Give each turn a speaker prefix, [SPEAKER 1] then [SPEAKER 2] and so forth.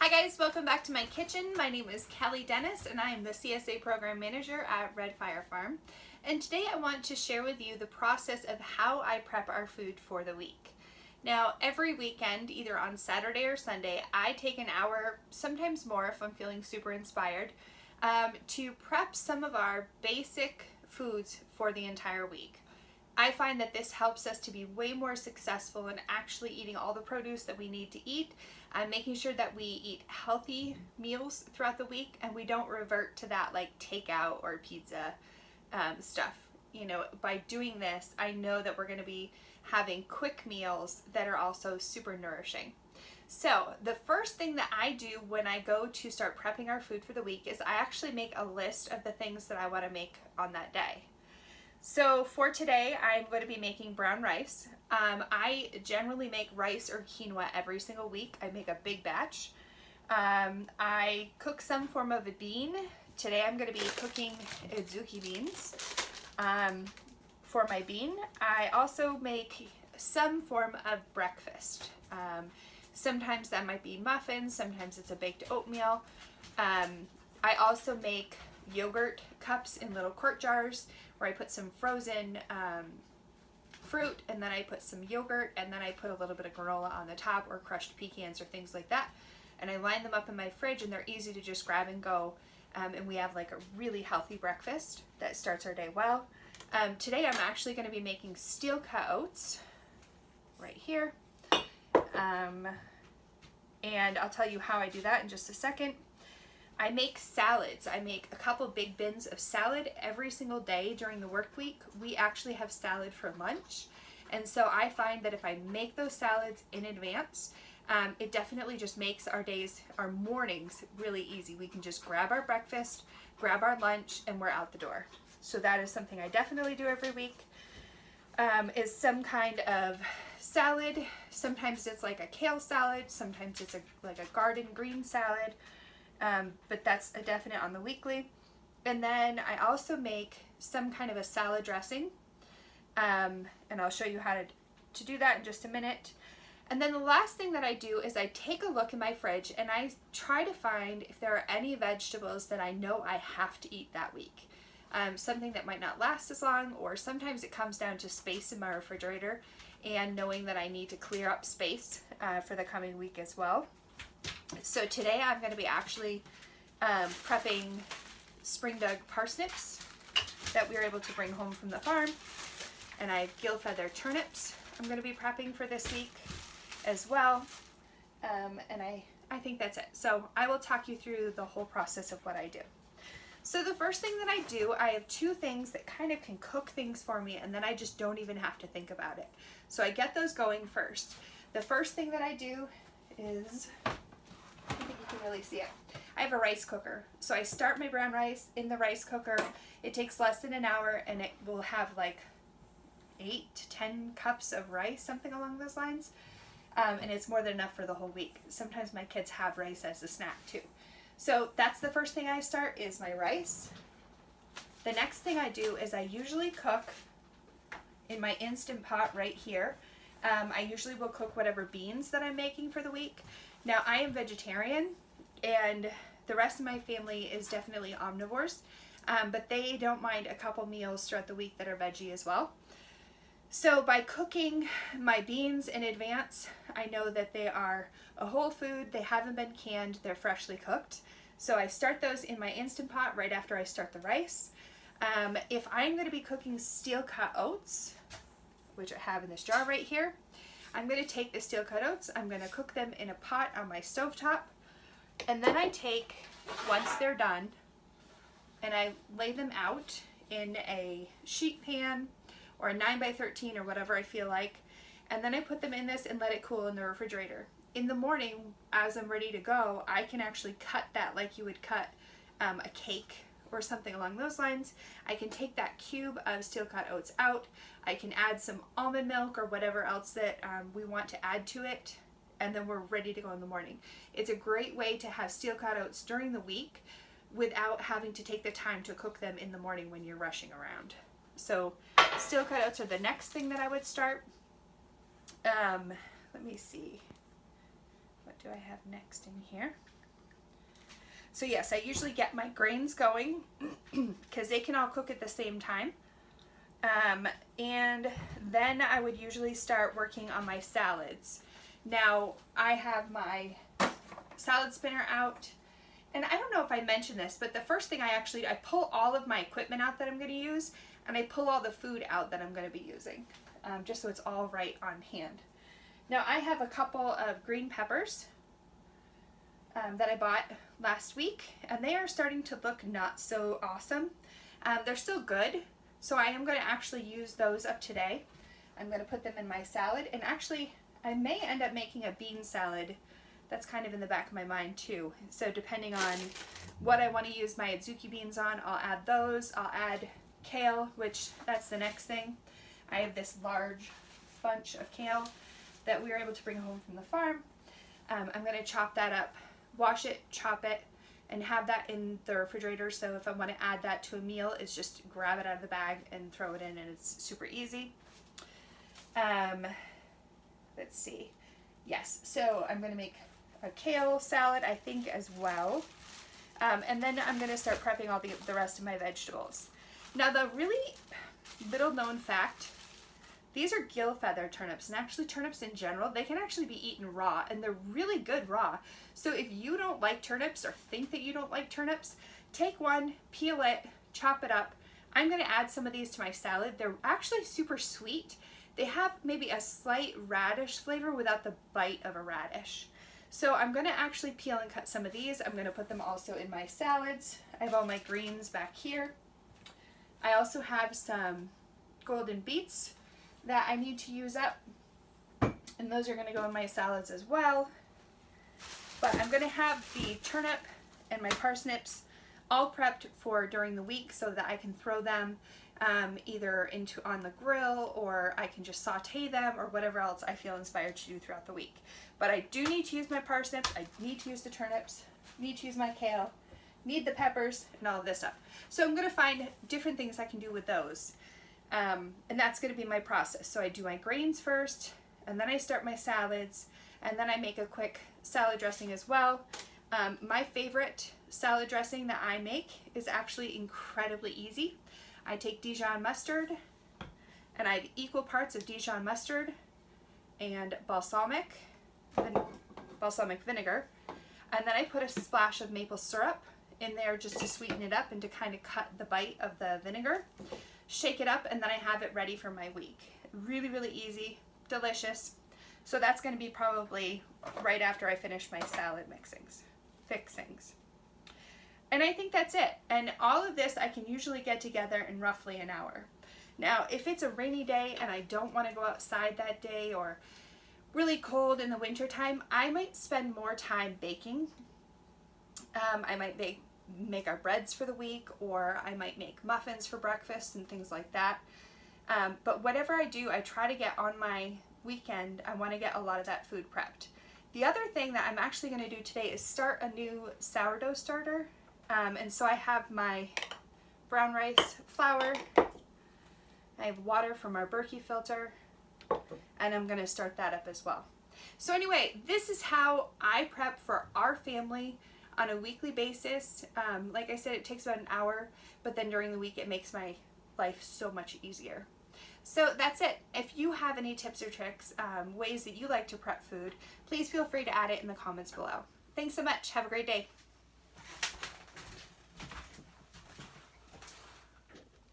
[SPEAKER 1] Hi guys, welcome back to my kitchen. My name is Kelly Dennis and I am the CSA Program Manager at Red Fire Farm. And today I want to share with you the process of how I prep our food for the week. Now, every weekend, either on Saturday or Sunday, I take an hour, sometimes more if I'm feeling super inspired, to prep some of our basic foods for the entire week. I find that this helps us to be way more successful in actually eating all the produce that we need to eat, and making sure that we eat healthy meals throughout the week and we don't revert to that like takeout or pizza stuff. You know, by doing this, I know that we're going to be having quick meals that are also super nourishing. So the first thing that I do when I go to start prepping our food for the week is I actually make a list of the things that I want to make on that day. So for today, I'm going to be making brown rice. I generally make rice or quinoa every single week. I make a big batch. I cook some form of a bean. Today I'm going to be cooking azuki beans for my bean. I also make some form of breakfast. Sometimes that might be muffins, sometimes it's a baked oatmeal. I also make yogurt cups in little quart jars where I put some frozen fruit, and then I put some yogurt, and then I put a little bit of granola on the top, or crushed pecans or things like that, and I line them up in my fridge, and they're easy to just grab and go, and we have like a really healthy breakfast that starts our day well. Today I'm actually going to be making steel cut oats right here, and I'll tell you how I do that in just a second. I make salads. I make a couple big bins of salad every single day during the work week. We actually have salad for lunch. And so I find that if I make those salads in advance, it definitely just makes our days, our mornings really easy. We can just grab our breakfast, grab our lunch, and we're out the door. So that is something I definitely do every week, is some kind of salad. Sometimes it's like a kale salad. Sometimes it's like a garden green salad. But that's a definite on the weekly. And then I also make some kind of a salad dressing, and I'll show you how to do that in just a minute. And then the last thing that I do is I take a look in my fridge and I try to find if there are any vegetables that I know I have to eat that week. Something that might not last as long, or sometimes it comes down to space in my refrigerator and knowing that I need to clear up space for the coming week as well. So today I'm going to be actually prepping springdug parsnips that we were able to bring home from the farm, and I have gill feather turnips I'm going to be prepping for this week as well, and I think that's it. So I will talk you through the whole process of what I do. So the first thing that I do, I have two things that kind of can cook things for me, and then I just don't even have to think about it. So I get those going first. The first thing that I do is, I think you can really see it, I have a rice cooker. So I start my brown rice in the rice cooker. It takes less than an hour, and it will have like 8 to 10 cups of rice, something along those lines. And it's more than enough for the whole week. Sometimes my kids have rice as a snack too. So that's the first thing I start, is my rice. The next thing I do is I usually cook in my Instant Pot right here. I usually will cook whatever beans that I'm making for the week. Now, I am vegetarian, and the rest of my family is definitely omnivores, but they don't mind a couple meals throughout the week that are veggie as well. So by cooking my beans in advance, I know that they are a whole food, they haven't been canned, they're freshly cooked. So I start those in my Instant Pot right after I start the rice. If I'm going to be cooking steel cut oats, which I have in this jar right here, I'm going to take the steel cut oats, I'm going to cook them in a pot on my stovetop, and then I take, once they're done, and I lay them out in a sheet pan or a 9x13 or whatever I feel like, and then I put them in this and let it cool in the refrigerator. In the morning, as I'm ready to go, I can actually cut that like you would cut a cake or something along those lines. I can take that cube of steel cut oats out. I can add some almond milk or whatever else that we want to add to it, and then we're ready to go in the morning. It's a great way to have steel cut oats during the week without having to take the time to cook them in the morning when you're rushing around. So steel cut oats are the next thing that I would start. Let me see. What do I have next in here? So yes, I usually get my grains going because they can all cook at the same time. And then I would usually start working on my salads. Now I have my salad spinner out, and I don't know if I mentioned this, but the first thing I pull all of my equipment out that I'm going to use, and I pull all the food out that I'm going to be using, just so it's all right on hand. Now I have a couple of green peppers that I bought last week, and they are starting to look not so awesome. They're still good, so I am going to actually use those up today. I'm going to put them in my salad, and actually I may end up making a bean salad. That's kind of in the back of my mind too. So depending on what I want to use my adzuki beans on, I'll add those. I'll add kale, which that's the next thing. I have this large bunch of kale that we were able to bring home from the farm. I'm going to chop that up, wash it, chop it, and have that in the refrigerator. So if I want to add that to a meal, it's just grab it out of the bag and throw it in, and it's super easy. Let's see. Yes, so I'm going to make a kale salad, I think, as well. And then I'm going to start prepping all the rest of my vegetables. Now, the really little known fact, these are gill feather turnips, and actually turnips in general, they can actually be eaten raw, and they're really good raw. So if you don't like turnips or think that you don't like turnips, take one, peel it, chop it up. I'm going to add some of these to my salad. They're actually super sweet. They have maybe a slight radish flavor without the bite of a radish. So I'm going to actually peel and cut some of these. I'm going to put them also in my salads. I have all my greens back here. I also have some golden beets that I need to use up, and those are going to go in my salads as well. But I'm going to have the turnip and my parsnips all prepped for during the week so that I can throw them either on the grill, or I can just saute them, or whatever else I feel inspired to do throughout the week. But I do need to use my parsnips, I need to use the turnips, need to use my kale, need the peppers, and all of this stuff. So I'm going to find different things I can do with those. And that's going to be my process. So I do my grains first, and then I start my salads, and then I make a quick salad dressing as well. My favorite salad dressing that I make is actually incredibly easy. I take Dijon mustard, and I have equal parts of Dijon mustard and balsamic vinegar, and then I put a splash of maple syrup in there just to sweeten it up and to kind of cut the bite of the vinegar. Shake it up, and then I have it ready for my week. Really, really easy, delicious. So that's going to be probably right after I finish my salad fixings. And I think that's it. And all of this I can usually get together in roughly an hour. Now, if it's a rainy day and I don't want to go outside that day, or really cold in the winter time, I might spend more time baking. I might make our breads for the week, or I might make muffins for breakfast and things like that. But whatever I do, I try to get on my weekend, I want to get a lot of that food prepped. The other thing that I'm actually going to do today is start a new sourdough starter. And so I have my brown rice flour, I have water from our Berkey filter, and I'm going to start that up as well. So anyway, this is how I prep for our family on a weekly basis. Like I said, it takes about an hour, but then during the week it makes my life so much easier. So that's it. If you have any tips or tricks, ways that you like to prep food, please feel free to add it in the comments below. Thanks so much. Have a great day.